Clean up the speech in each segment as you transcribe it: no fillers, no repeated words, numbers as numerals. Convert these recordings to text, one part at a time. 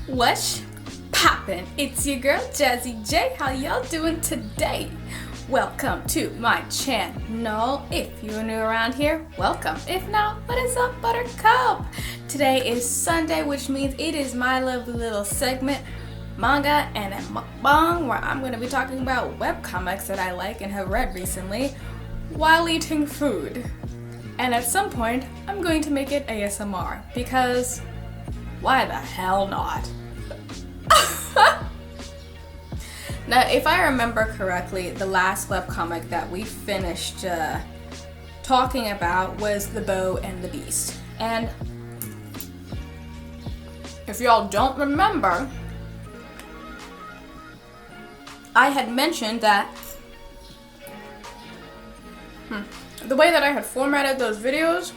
What's poppin'? It's your girl Jazzy J. How y'all doing today? Welcome to my channel. If you're new around here, welcome. If not, what is up, Buttercup? Today is Sunday, which means it is my lovely little segment, Manga and a Mukbang, where I'm going to be talking about webcomics that I like and have read recently while eating food. And at some point, I'm going to make it ASMR, because why the hell not? Now, if I remember correctly, the last webcomic that we finished talking about was The Bow and the Beast. And if y'all don't remember, I had mentioned that the way that I had formatted those videos,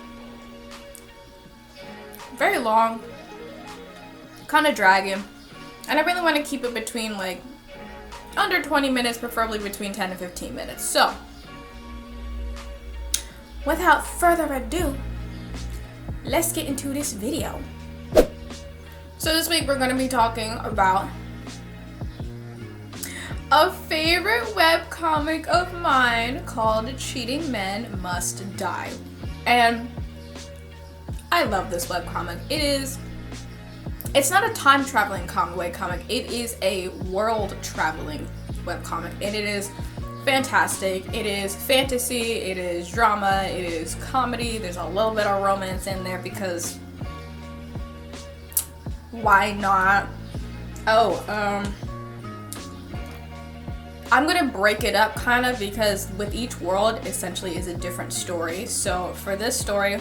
very long, kind of dragging, and I really want to keep it between like under 20 minutes, preferably between 10 and 15 minutes. So, without further ado, let's get into this video. So this week we're going to be talking about a favorite webcomic of mine called Cheating Men Must Die. And I love this webcomic. It's not a time-traveling webcomic, it is a world-traveling webcomic, and it is fantastic. It is fantasy, it is drama, it is comedy, there's a little bit of romance in there because why not? I'm gonna break it up kind of because with each world essentially is a different story. So for this story,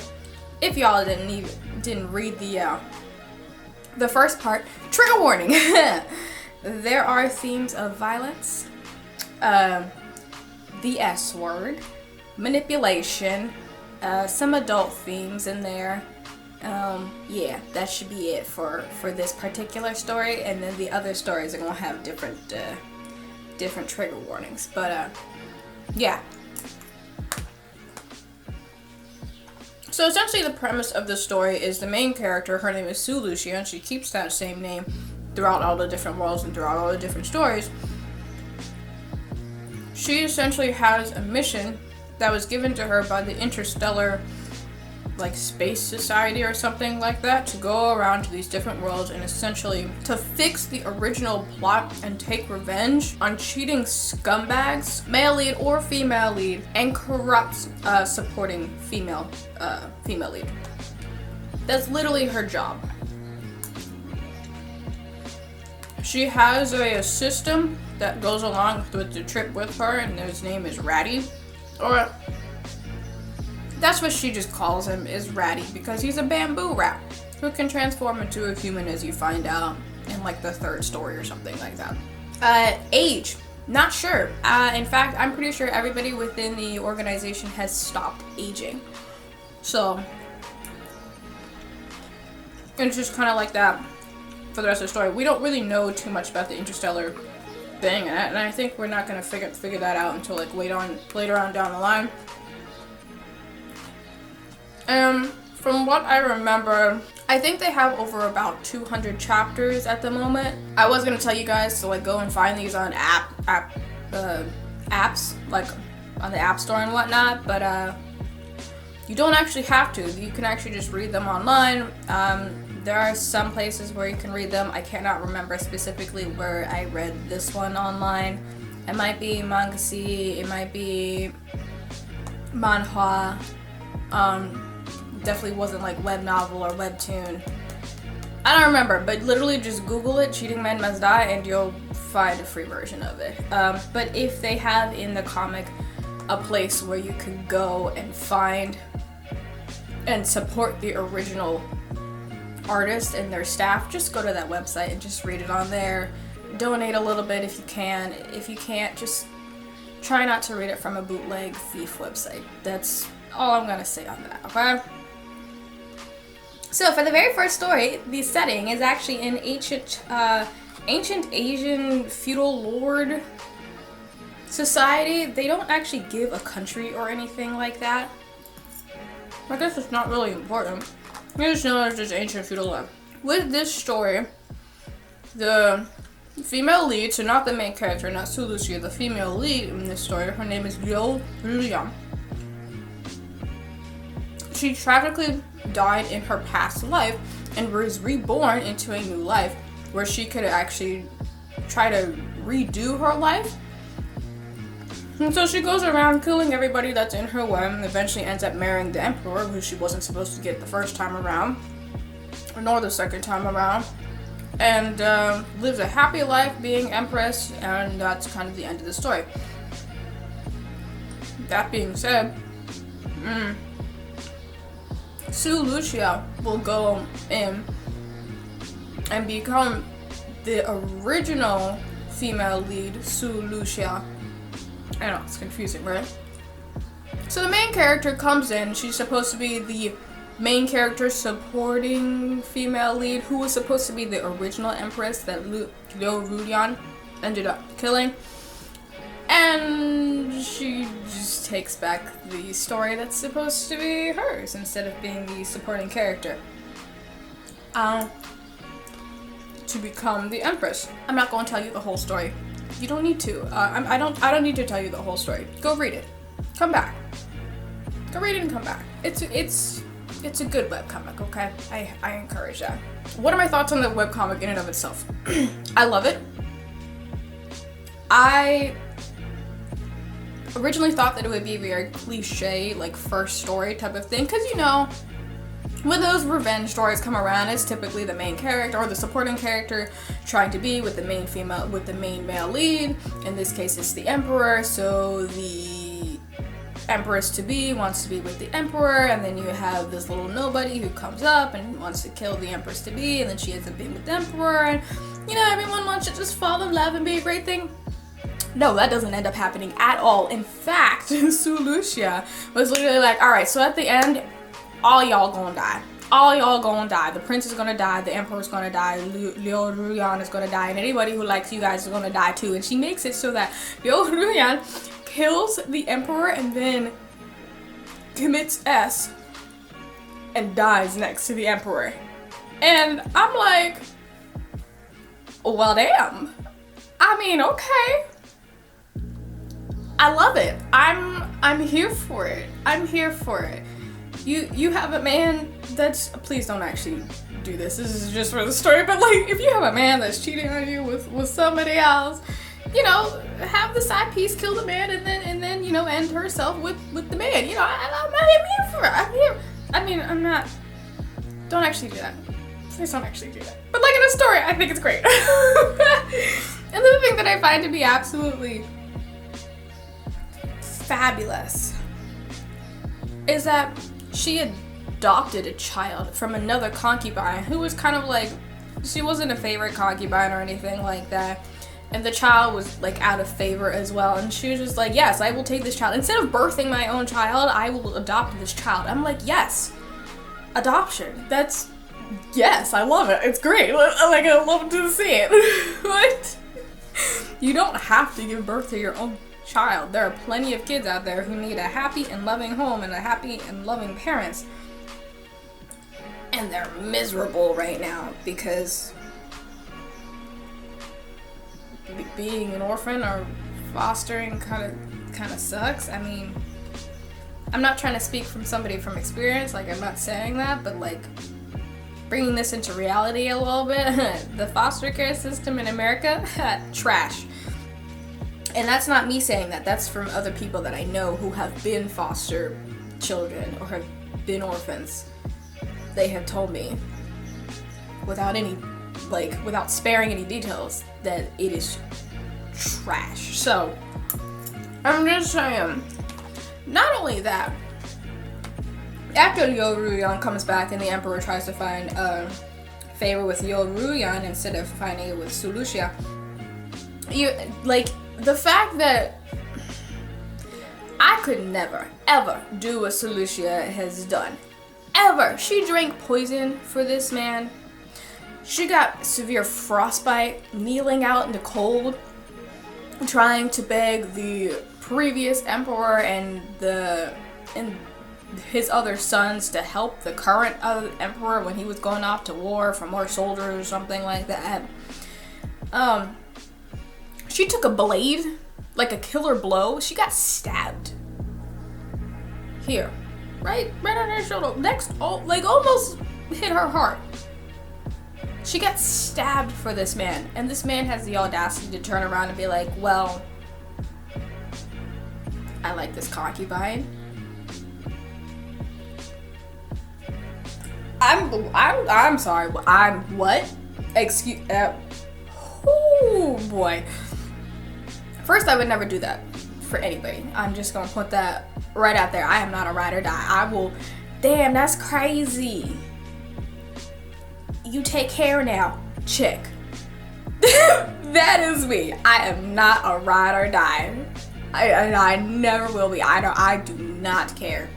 if y'all didn't read the first part, trigger warning. There are themes of violence, the S word, manipulation, some adult themes in there. Yeah, that should be it for this particular story, and then the other stories are gonna have different trigger warnings. But yeah. So essentially the premise of the story is the main character, her name is Sue Lucia, and she keeps that same name throughout all the different worlds and throughout all the different stories. She essentially has a mission that was given to her by the Interstellar Space Society or something like that, to go around to these different worlds and essentially to fix the original plot and take revenge on cheating scumbags, male lead or female lead, and corrupt supporting female lead. That's literally her job. She has a system that goes along with the trip with her, and his name is Ratty, or that's what she just calls him, is Ratty, because he's a bamboo rat who can transform into a human, as you find out in the third story or something like that. Age, not sure. In fact, I'm pretty sure everybody within the organization has stopped aging. So, it's just kind of like that for the rest of the story. We don't really know too much about the Interstellar thing, and I think we're not going to figure that out until later on down the line. From what I remember, I think they have over about 200 chapters at the moment. I was gonna tell you guys to go and find these on apps, on the App Store and whatnot, but you don't actually have to. You can actually just read them online. There are some places where you can read them. I cannot remember specifically where I read this one online. It might be Mangasi, it might be manhwa. Definitely wasn't web novel or webtoon. I don't remember, but literally just Google it, Cheating Men Must Die, and you'll find a free version of it. But if they have in the comic a place where you can go and find and support the original artist and their staff, just go to that website and just read it on there. Donate a little bit if you can. If you can't, just try not to read it from a bootleg thief website. That's all I'm gonna say on that, okay? So for the very first story, the setting is actually in ancient Asian feudal lord society. They don't actually give a country or anything like that. I guess it's not really important. You just know it's just ancient feudal lore. With this story, the female lead, so not the main character, not Su Lucia, the female lead in this story, her name is Yo Ruyan. She tragically died in her past life and was reborn into a new life where she could actually try to redo her life. And so she goes around killing everybody that's in her way and eventually ends up marrying the emperor, who she wasn't supposed to get the first time around, nor the second time around, and lives a happy life being empress, and that's kind of the end of the story. That being said, Su Lucia will go in and become the original female lead, Su Lucia. I know, it's confusing, right? So the main character comes in, she's supposed to be the main character supporting female lead, who was supposed to be the original empress that Liu Ruyan ended up killing. And she just takes back the story that's supposed to be hers instead of being the supporting character. To become the empress. I'm not going to tell you the whole story. You don't need to. I don't need to tell you the whole story. Go read it. Come back. Go read it and come back. It's a good webcomic, okay? I encourage that. What are my thoughts on the webcomic in and of itself? I love it. I originally thought that it would be a very cliche, like, first story type of thing, because, you know, when those revenge stories come around, it's typically the main character or the supporting character trying to be with the main male lead. In this case, it's the emperor, so the empress to be wants to be with the emperor, and then you have this little nobody who comes up and wants to kill the empress to be, and then she ends up being with the emperor, and, you know, everyone wants to just fall in love and be a great thing. No, that doesn't end up happening at all. In fact, Su Lucia was literally like, alright, so at the end, all y'all gonna die. All y'all gonna die. The prince is gonna die, the emperor's gonna die, Liu Ruyan is gonna die, and anybody who likes you guys is gonna die too. And she makes it so that Liu Ruyan kills the emperor and then commits S and dies next to the emperor. And I'm like, well, damn. I mean, okay. I love it. I'm here for it. I'm here for it. You have a man that's, please don't actually do this. This is just for the story, but like, if you have a man that's cheating on you with somebody else, you know, have the side piece kill the man and then you know, end herself with the man. You know, I'm here for it. I'm here. I mean, I'm not. Don't actually do that. Please don't actually do that. But like in a story, I think it's great. And the thing that I find to be absolutely fabulous is that she adopted a child from another concubine who was kind of like, she wasn't a favorite concubine or anything like that, and the child was like out of favor as well, and she was just like, yes, I will take this child. Instead of birthing my own child, I will adopt this child. I'm like, yes, adoption. That's, yes, I love it. It's great. Like, I love to see it. But you don't have to give birth to your own child. There are plenty of kids out there who need a happy and loving home and a happy and loving parents, and they're miserable right now because being an orphan or fostering kind of sucks. I mean, I'm not trying to speak from somebody from experience, like, I'm not saying that, but like, bringing this into reality a little bit, the foster care system in America, trash. And that's not me saying that. That's from other people that I know who have been foster children or have been orphans. They have told me, without sparing any details, that it is trash. So, I'm just saying, not only that, after Liu Ruyan comes back and the emperor tries to find favor with Liu Ruyan instead of finding it with Su Lucia, the fact that I could never, ever do what Su Lucia has done. Ever. She drank poison for this man. She got severe frostbite, kneeling out in the cold, trying to beg the previous emperor and his other sons to help the current emperor when he was going off to war for more soldiers or something like that. She took a blade, like a killer blow. She got stabbed. Here. Right on her shoulder. Next, like almost hit her heart. She got stabbed for this man. And this man has the audacity to turn around and be like, well, I like this concubine. I'm sorry. I'm what? Excuse. Oh boy. First, I would never do that for anybody. I'm just gonna put that right out there. I am not a ride or die. I will. Damn, that's crazy. You take care now, chick. That is me. I am not a ride or die. I never will be. I do not care.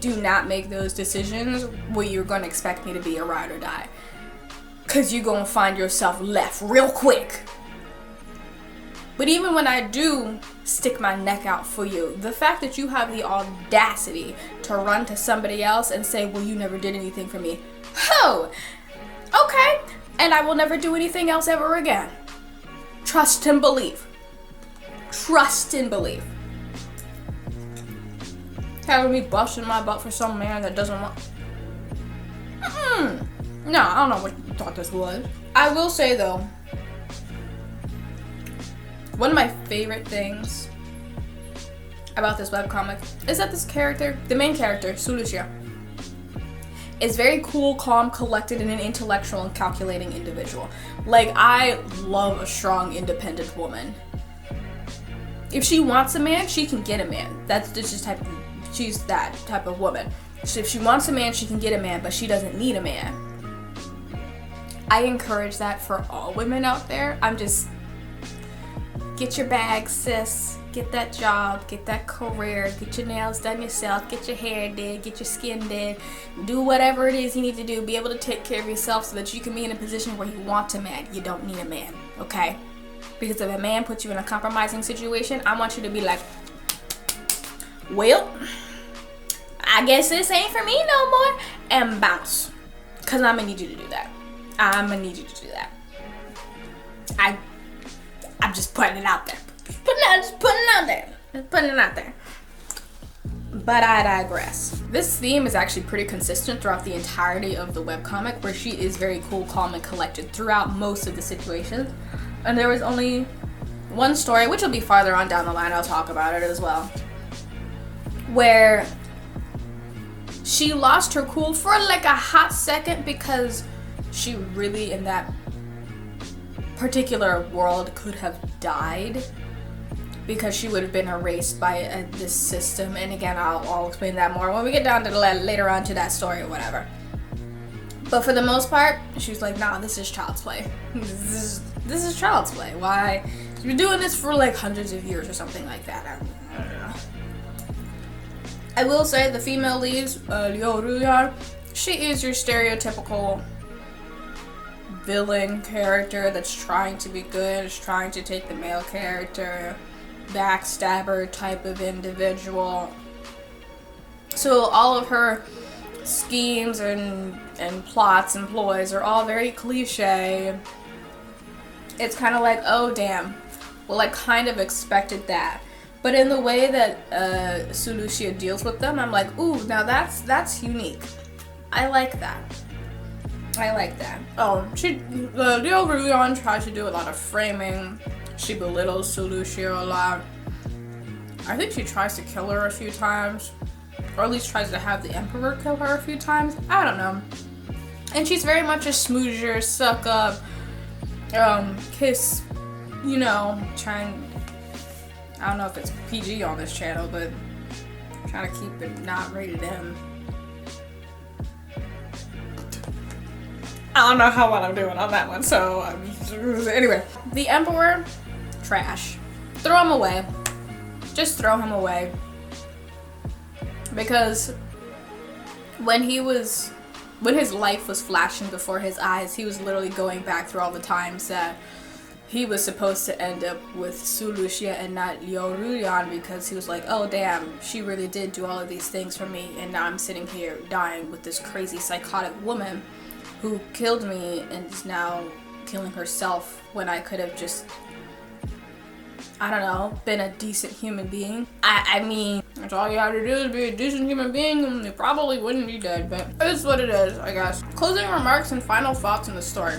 Do not make those decisions where you're gonna expect me to be a ride or die. Cause you're gonna find yourself left real quick. But even when I do stick my neck out for you, the fact that you have the audacity to run to somebody else and say, well, you never did anything for me. Oh, okay. And I will never do anything else ever again. Trust and believe. Trust and believe. Having me busting my butt for some man that doesn't want... No, I don't know what you thought this was. I will say, though, one of my favorite things about this webcomic is that this character, the main character, Sulusia, is very cool, calm, collected, and an intellectual and calculating individual. Like, I love a strong, independent woman. If she wants a man, she can get a man. She's that type of woman. So if she wants a man, she can get a man, but she doesn't need a man. I encourage that for all women out there. I'm just... Get your bag, sis. Get that job. Get that career. Get your nails done yourself. Get your hair did. Get your skin did. Do whatever it is you need to do. Be able to take care of yourself so that you can be in a position where you want a man. You don't need a man, okay? Because if a man puts you in a compromising situation, I want you to be like, well, I guess this ain't for me no more. And bounce. Because I'm going to need you to do that. I'm going to need you to do that. I'm just putting it out there. Just putting it out there. But I digress. This theme is actually pretty consistent throughout the entirety of the webcomic, where she is very cool, calm, and collected throughout most of the situations. And there was only one story, which will be farther on down the line, I'll talk about it as well, where she lost her cool for like a hot second because she really, in that particular world, could have died because she would have been erased by this system. And again, I'll explain that more when we get down to later on to that story or whatever. But for the most part, she was like, nah, this is child's play. This is child's play. Why? She's been doing this for like hundreds of years or something like that. I don't know. I will say the female leads, Liu Ruyan, she is your stereotypical villain character that's trying to be good, is trying to take the male character, backstabber type of individual. So all of her schemes and plots and ploys are all very cliche. It's kind of like, oh damn, well, I kind of expected that. But in the way that Sulusia deals with them, I'm like, ooh, now that's unique. I like that. Oh, Liu Ruyan tries to do a lot of framing. She belittles Sulusia a lot. I think she tries to kill her a few times. Or at least tries to have the Emperor kill her a few times. I don't know. And she's very much a smoocher, suck up, kiss, trying... I don't know if it's PG on this channel, but I'm trying to keep it not rated M. I don't know how well I'm doing on that one, so anyway. The Emperor, trash. Throw him away. Just throw him away. Because when his life was flashing before his eyes, he was literally going back through all the times that he was supposed to end up with Sulusia and not Liu Ruyan, because he was like, oh damn, she really did do all of these things for me, and now I'm sitting here dying with this crazy psychotic woman who killed me and is now killing herself when I could have just, I don't know, been a decent human being. I mean, that's all you have to do is be a decent human being and you probably wouldn't be dead, but it's what it is, I guess. Closing remarks and final thoughts on the story.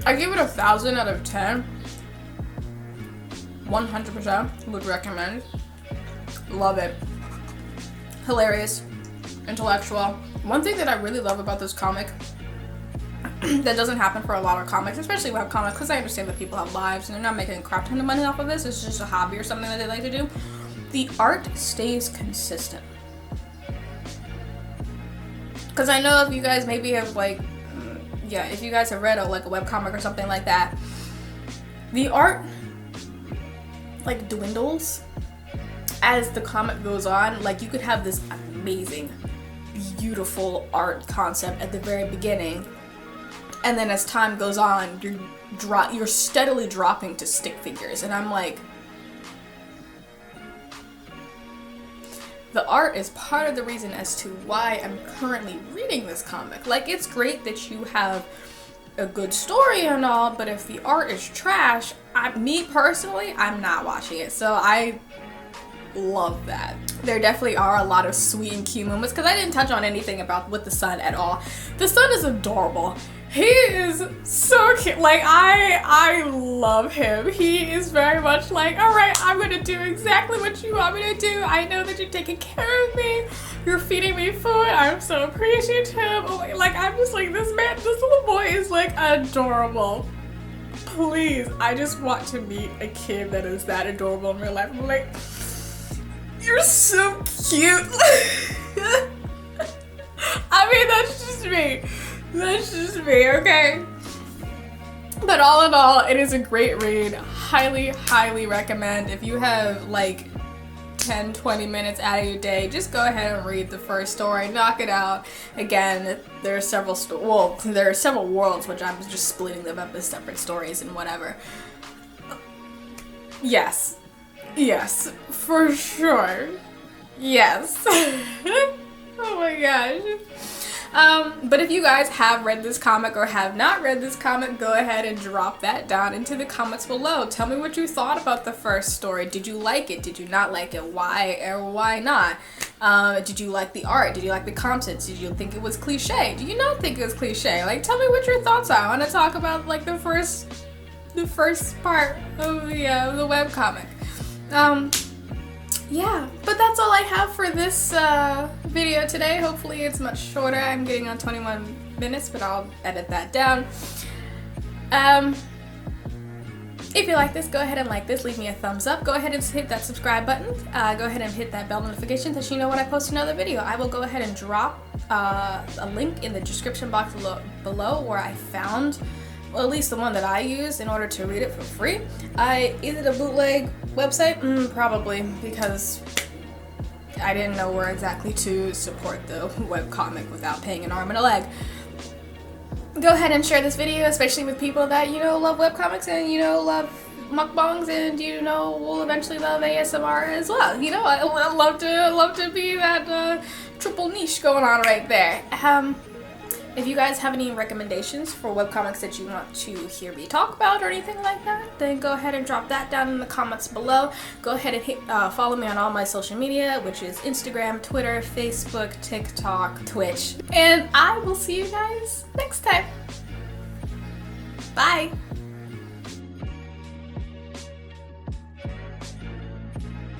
I give it 1,000 out of 10. 100% would recommend. Love it. Hilarious. Intellectual. One thing that I really love about this comic that doesn't happen for a lot of comics, especially web comics, because I understand that people have lives and they're not making a crap ton of money off of this. It's just a hobby or something that they like to do. The art stays consistent. Because I know if you guys maybe have like, yeah, if you guys have read a webcomic or something like that, the art like dwindles as the comic goes on. Like you could have this amazing, beautiful art concept at the very beginning, and then as time goes on, you're steadily dropping to stick figures, and I'm like, the art is part of the reason as to why I'm currently reading this comic. Like, it's great that you have a good story and all, but if the art is trash, me personally, I'm not watching it. So I love that. There definitely are a lot of sweet and cute moments, because I didn't touch on anything about with the son at all. The son is adorable. He is so cute. Like, I love him. He is very much like, all right, I'm gonna do exactly what you want me to do. I know that you're taking care of me. You're feeding me food. I'm so appreciative. Oh, like, I'm just like, this little boy is like adorable. Please, I just want to meet a kid that is that adorable in real life. I'm like, you're so cute. I mean, that's just me. That's just me, okay? But all in all, it is a great read. Highly, highly recommend. If you have like 10, 20 minutes out of your day, just go ahead and read the first story. Knock it out. Again, there are several there are several worlds, which I'm just splitting them up as separate stories and whatever. Yes. Yes, for sure. Yes. Oh my gosh. But if you guys have read this comic or have not read this comic, go ahead and drop that down into the comments below. Tell me what you thought about the first story. Did you like it? Did you not like it? Why or why not? Did you like the art? Did you like the content? Did you think it was cliche? Do you not think it was cliche? Like, tell me what your thoughts are. I want to talk about like the first part of the webcomic. Yeah, but that's all I have for this video today. Hopefully it's much shorter. I'm getting on 21 minutes, but I'll edit that down. If you like this, go ahead and like this. Leave me a thumbs up. Go ahead and hit that subscribe button. Go ahead and hit that bell notification so you know when I post another video. I will go ahead and drop a link in the description box below where I found, well, at least the one that I used in order to read it for free. Is it a bootleg website? Probably, because I didn't know where exactly to support the webcomic without paying an arm and a leg. Go ahead and share this video, especially with people that, you know, love webcomics and, you know, love mukbangs and, you know, will eventually love ASMR as well. You know, I love to be that triple niche going on right there. If you guys have any recommendations for webcomics that you want to hear me talk about or anything like that, then go ahead and drop that down in the comments below. Go ahead and follow me on all my social media, which is Instagram, Twitter, Facebook, TikTok, Twitch. And I will see you guys next time. Bye!